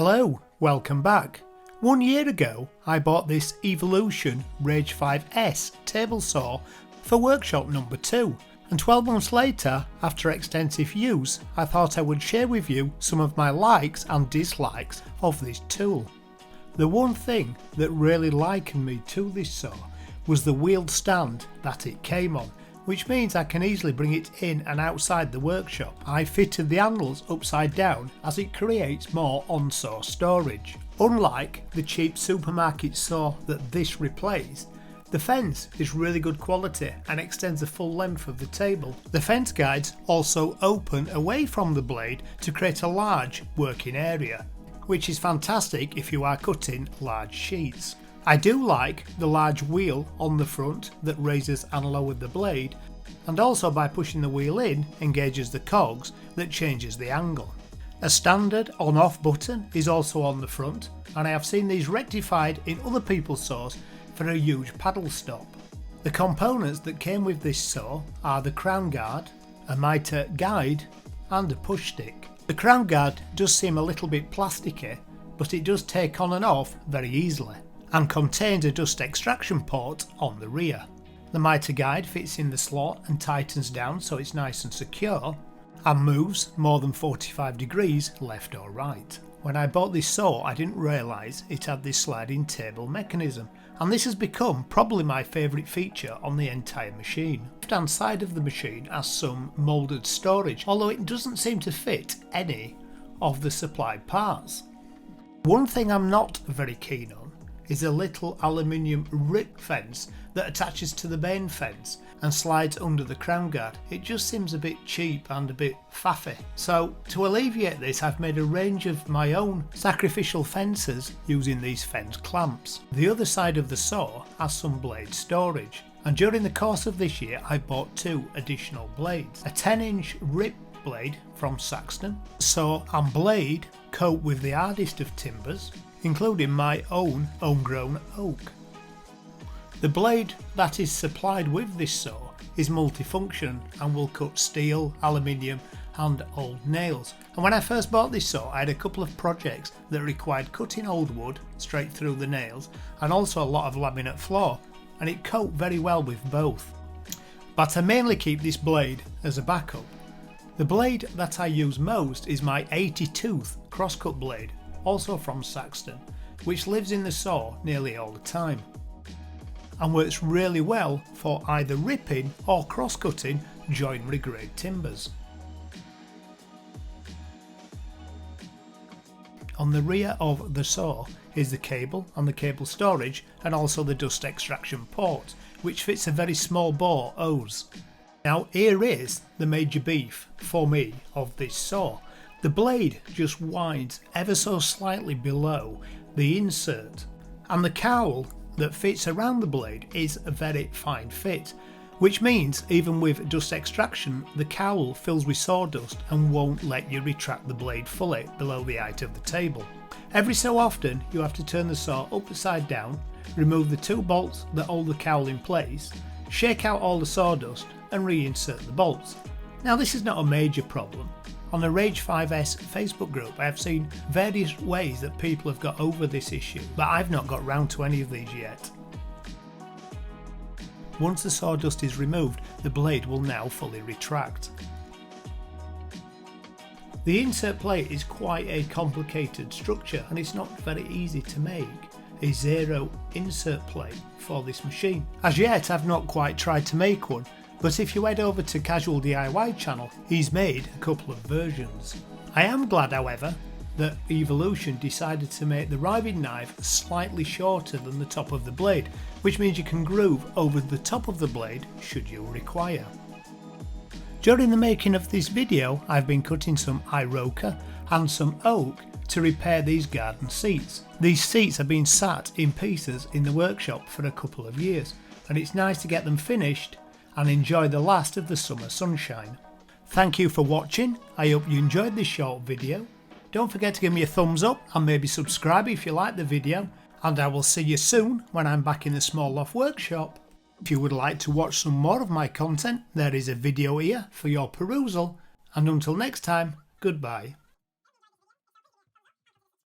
Hello, welcome back. 1 year ago I bought this Evolution Rage 5S table saw for workshop number 2, and 12 months later, after extensive use, I thought I would share with you some of my likes and dislikes of this tool. The one thing that really likened me to this saw was the wheeled stand that it came on, which means I can easily bring it in and outside the workshop. I fitted the handles upside down as it creates more on-saw storage. Unlike the cheap supermarket saw that this replaced, the fence is really good quality and extends the full length of the table. The fence guides also open away from the blade to create a large working area, which is fantastic if you are cutting large sheets. I do like the large wheel on the front that raises and lowers the blade, and also by pushing the wheel in engages the cogs that changes the angle. A standard on-off button is also on the front, and I have seen these rectified in other people's saws for a huge paddle stop. The components that came with this saw are the crown guard, a mitre guide and a push stick. The crown guard does seem a little bit plasticky, but it does take on and off very easily, and contains a dust extraction port on the rear. The mitre guide fits in the slot and tightens down so it's nice and secure, and moves more than 45 degrees left or right. When I bought this saw I didn't realise it had this sliding table mechanism, and this has become probably my favourite feature on the entire machine. The left hand side of the machine has some moulded storage, although it doesn't seem to fit any of the supplied parts. One thing I'm not very keen on is a little aluminium rip fence that attaches to the main fence and slides under the crown guard. It just seems a bit cheap and a bit faffy. So to alleviate this, I've made a range of my own sacrificial fences using these fence clamps. The other side of the saw has some blade storage, and during the course of this year I bought 2 additional blades. A 10-inch rip blade from Saxton, saw and blade coat with the hardest of timbers, including my own homegrown oak. The blade that is supplied with this saw is multifunction and will cut steel, aluminium and old nails. And when I first bought this saw I had a couple of projects that required cutting old wood straight through the nails and also a lot of laminate floor, and it coat very well with both. But I mainly keep this blade as a backup. The blade that I use most is my 80 tooth crosscut blade, also from Saxton, which lives in the saw nearly all the time and works really well for either ripping or cross-cutting joinery grade timbers. On the rear of the saw is the cable and the cable storage, and also the dust extraction port, which fits a very small bore hose. Now here is the major beef for me of this saw. The blade just winds ever so slightly below the insert, and the cowl that fits around the blade is a very fine fit, which means even with dust extraction the cowl fills with sawdust and won't let you retract the blade fully below the height of the table. Every so often you have to turn the saw upside down, remove the 2 bolts that hold the cowl in place, shake out all the sawdust and reinsert the bolts. Now this is not a major problem. On the Rage 5S Facebook group I have seen various ways that people have got over this issue, but I've not got round to any of these yet. Once the sawdust is removed, the blade will now fully retract. The insert plate is quite a complicated structure and it's not very easy to make a 0 insert plate for this machine. As yet I've not quite tried to make one, but if you head over to Casual DIY channel, he's made a couple of versions. I am glad however that Evolution decided to make the riving knife slightly shorter than the top of the blade, which means you can groove over the top of the blade should you require. During the making of this video I've been cutting some iroca and some oak to repair these garden seats. These seats have been sat in pieces in the workshop for a couple of years, and it's nice to get them finished and enjoy the last of the summer sunshine. Thank you for watching. I hope you enjoyed this short video. Don't forget to give me a thumbs up and maybe subscribe if you like the video, and I will see you soon when I'm back in the small loft workshop. If you would like to watch some more of my content, there is a video here for your perusal, and until next time, goodbye.